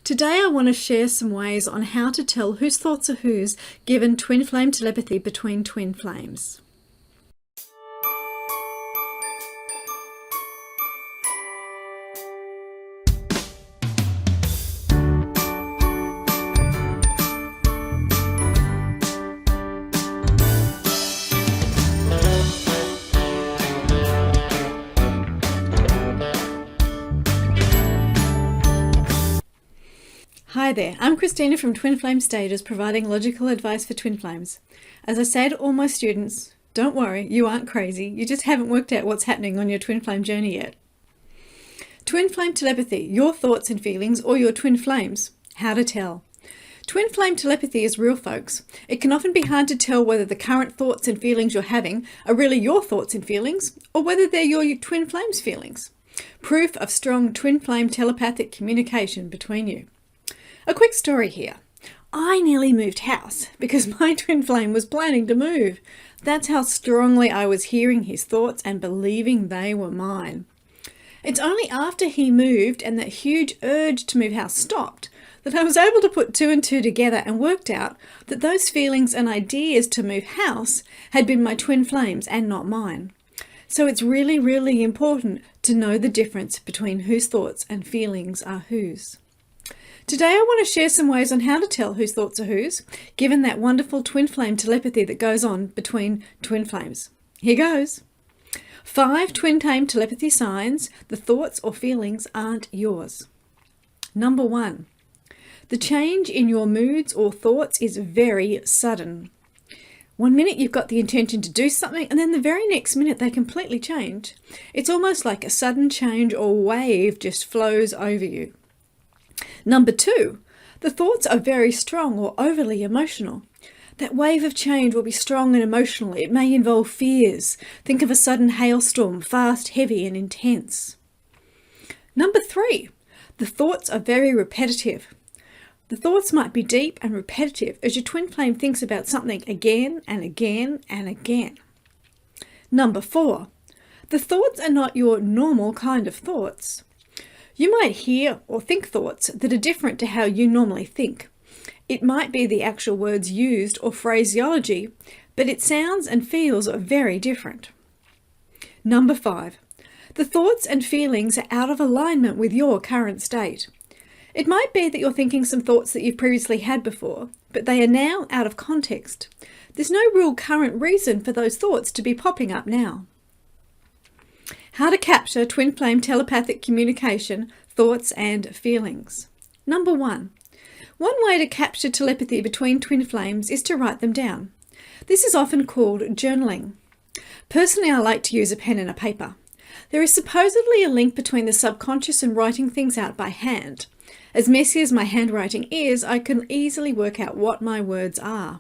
Today I want to share some ways on how to tell whose thoughts are whose given twin flame telepathy between twin flames. Hi there, I'm Kristina from Twin Flame Stages, providing logical advice for twin flames. As I say to all my students, don't worry, you aren't crazy, you just haven't worked out what's happening on your twin flame journey yet. Twin flame telepathy, your thoughts and feelings, or your twin flames. How to tell. Twin flame telepathy is real, folks. It can often be hard to tell whether the current thoughts and feelings you're having are really your thoughts and feelings, or whether they're your twin flame's feelings. Proof of strong twin flame telepathic communication between you. A quick story here. I nearly moved house because my twin flame was planning to move. That's how strongly I was hearing his thoughts and believing they were mine. It's only after he moved and that huge urge to move house stopped that I was able to put two and two together and worked out that those feelings and ideas to move house had been my twin flames and not mine. So it's really, really important to know the difference between whose thoughts and feelings are whose. Today I want to share some ways on how to tell whose thoughts are whose, given that wonderful twin flame telepathy that goes on between twin flames. Here goes. 5 twin flame telepathy signs the thoughts or feelings aren't yours. Number 1. The change in your moods or thoughts is very sudden. One minute you've got the intention to do something and then the very next minute they completely change. It's almost like a sudden change or wave just flows over you. Number 2, the thoughts are very strong or overly emotional. That wave of change will be strong and emotional. It may involve fears. Think of a sudden hailstorm, fast, heavy and intense. Number 3, the thoughts are very repetitive. The thoughts might be deep and repetitive as your twin flame thinks about something again and again and again. Number 4, the thoughts are not your normal kind of thoughts. You might hear or think thoughts that are different to how you normally think. It might be the actual words used or phraseology, but it sounds and feels very different. Number 5. The thoughts and feelings are out of alignment with your current state. It might be that you're thinking some thoughts that you've previously had before, but they are now out of context. There's no real current reason for those thoughts to be popping up now. How to capture twin flame telepathic communication, thoughts and feelings. Number 1. One way to capture telepathy between twin flames is to write them down. This is often called journaling. Personally, I like to use a pen and a paper. There is supposedly a link between the subconscious and writing things out by hand. As messy as my handwriting is, I can easily work out what my words are.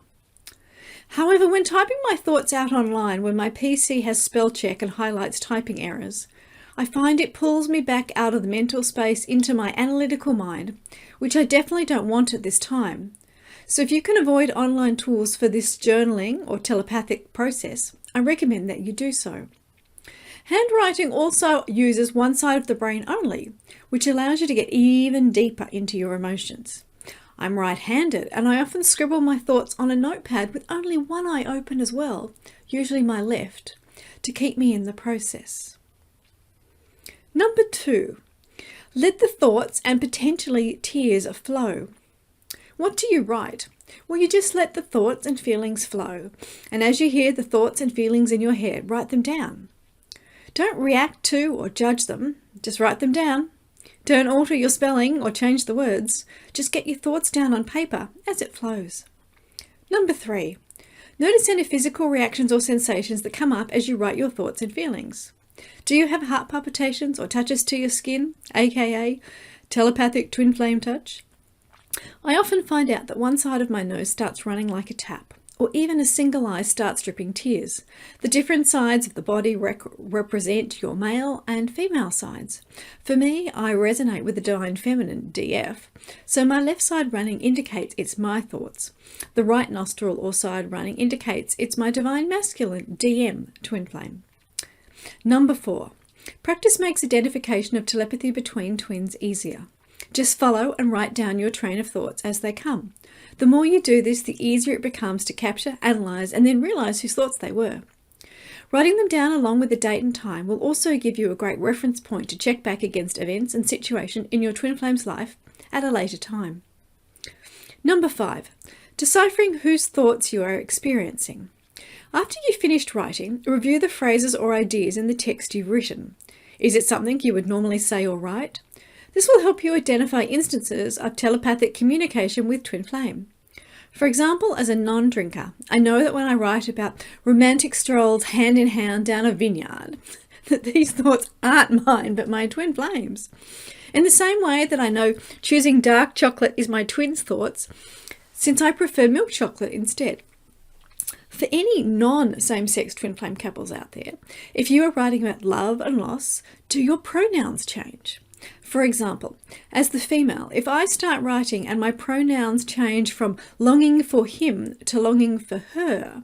However, when typing my thoughts out online, when my PC has spell check and highlights typing errors, I find it pulls me back out of the mental space into my analytical mind, which I definitely don't want at this time. So if you can avoid online tools for this journaling or telepathic process, I recommend that you do so. Handwriting also uses one side of the brain only, which allows you to get even deeper into your emotions. I'm right-handed and I often scribble my thoughts on a notepad with only one eye open as well, usually my left, to keep me in the process. Number 2, let the thoughts and potentially tears flow. What do you write? Well, you just let the thoughts and feelings flow, and as you hear the thoughts and feelings in your head, write them down. Don't react to or judge them, just write them down. Don't alter your spelling or change the words. Just get your thoughts down on paper as it flows. Number 3. Notice any physical reactions or sensations that come up as you write your thoughts and feelings. Do you have heart palpitations or touches to your skin, aka telepathic twin flame touch? I often find out that one side of my nose starts running like a tap, or even a single eye starts dripping tears. The different sides of the body represent your male and female sides. For me, I resonate with the divine feminine, DF, so my left side running indicates it's my thoughts. The right nostril or side running indicates it's my divine masculine, DM, twin flame. Number 4. Practice makes identification of telepathy between twins easier. Just follow and write down your train of thoughts as they come. The more you do this, the easier it becomes to capture, analyse, and then realise whose thoughts they were. Writing them down along with the date and time will also give you a great reference point to check back against events and situations in your twin flame's life at a later time. Number 5. Deciphering whose thoughts you are experiencing. After you've finished writing, review the phrases or ideas in the text you've written. Is it something you would normally say or write? This will help you identify instances of telepathic communication with twin flame. For example, as a non-drinker, I know that when I write about romantic strolls hand in hand down a vineyard, that these thoughts aren't mine but my twin flames. In the same way that I know choosing dark chocolate is my twin's thoughts, since I prefer milk chocolate instead. For any non-same-sex twin flame couples out there, if you are writing about love and loss, do your pronouns change? For example, as the female, if I start writing and my pronouns change from longing for him to longing for her,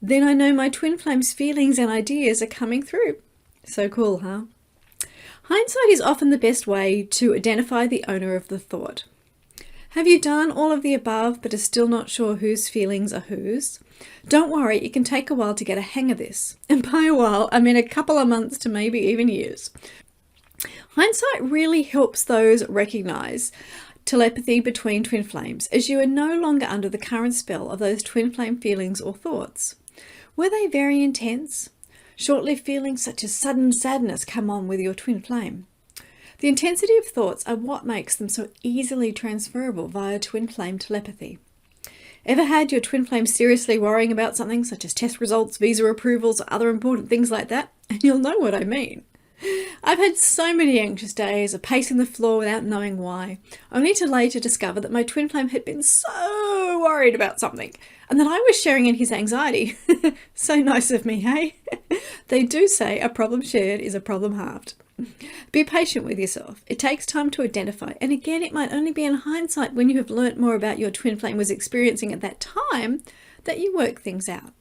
then I know my twin flame's feelings and ideas are coming through. So cool, huh? Hindsight is often the best way to identify the owner of the thought. Have you done all of the above but are still not sure whose feelings are whose? Don't worry, it can take a while to get a hang of this. And by a while, I mean a couple of months to maybe even years. Hindsight really helps those recognise telepathy between twin flames, as you are no longer under the current spell of those twin flame feelings or thoughts. Were they very intense? Short-lived feelings such as sudden sadness come on with your twin flame. The intensity of thoughts are what makes them so easily transferable via twin flame telepathy. Ever had your twin flame seriously worrying about something such as test results, visa approvals, or other important things like that? And you'll know what I mean. I've had so many anxious days of pacing the floor without knowing why, only to later discover that my twin flame had been so worried about something, and that I was sharing in his anxiety. So nice of me, hey? They do say a problem shared is a problem halved. Be patient with yourself. It takes time to identify, and again, it might only be in hindsight when you have learnt more about your twin flame was experiencing at that time that you work things out.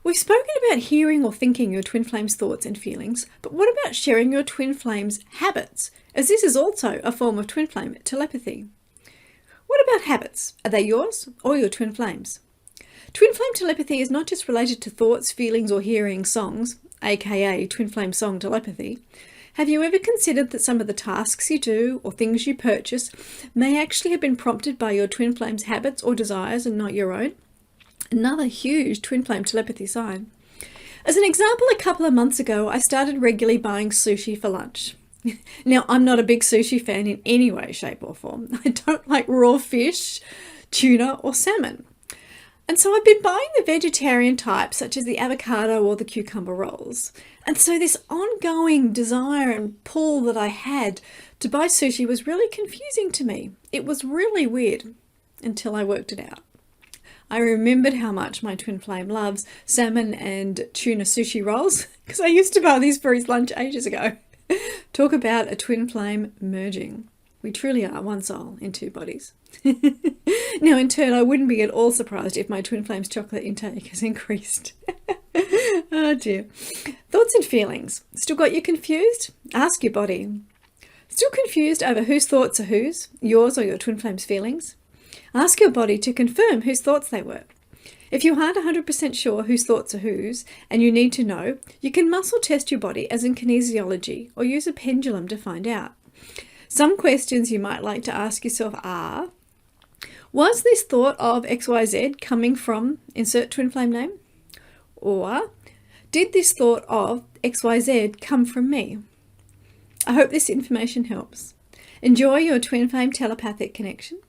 We've spoken about hearing or thinking your twin flame's thoughts and feelings, but what about sharing your twin flame's habits, as this is also a form of twin flame telepathy? What about habits? Are they yours or your twin flame's? Twin flame telepathy is not just related to thoughts, feelings, or hearing songs, aka twin flame song telepathy. Have you ever considered that some of the tasks you do or things you purchase may actually have been prompted by your twin flame's habits or desires and not your own? Another huge twin flame telepathy sign. As an example, a couple of months ago, I started regularly buying sushi for lunch. Now, I'm not a big sushi fan in any way, shape or form. I don't like raw fish, tuna or salmon. And so I've been buying the vegetarian type, such as the avocado or the cucumber rolls. And so this ongoing desire and pull that I had to buy sushi was really confusing to me. It was really weird until I worked it out. I remembered how much my twin flame loves salmon and tuna sushi rolls, because I used to buy these for his lunch ages ago. Talk about a twin flame merging. We truly are one soul in two bodies. Now, in turn, I wouldn't be at all surprised if my twin flame's chocolate intake has increased. Oh dear. Thoughts and feelings. Still got you confused? Ask your body. Still confused over whose thoughts are whose, yours or your twin flame's feelings? Ask your body to confirm whose thoughts they were. If you aren't 100% sure whose thoughts are whose, and you need to know, you can muscle test your body as in kinesiology, or use a pendulum to find out. Some questions you might like to ask yourself are, was this thought of XYZ coming from insert twin flame name? Or, did this thought of XYZ come from me? I hope this information helps. Enjoy your twin flame telepathic connection.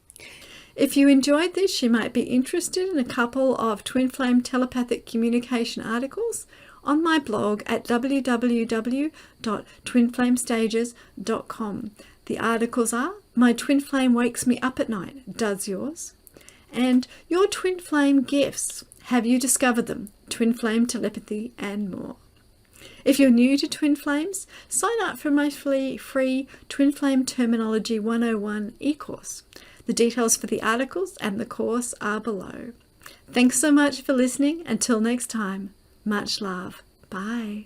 If you enjoyed this, you might be interested in a couple of twin flame telepathic communication articles on my blog at www.twinflamestages.com. The articles are My Twin Flame Wakes Me Up at Night, Does Yours? And Your Twin Flame Gifts, Have You Discovered Them? Twin Flame Telepathy and more. If you're new to Twin Flames, sign up for my free Twin Flame Terminology 101 e-course. The details for the articles and the course are below. Thanks so much for listening. Until next time, much love. Bye.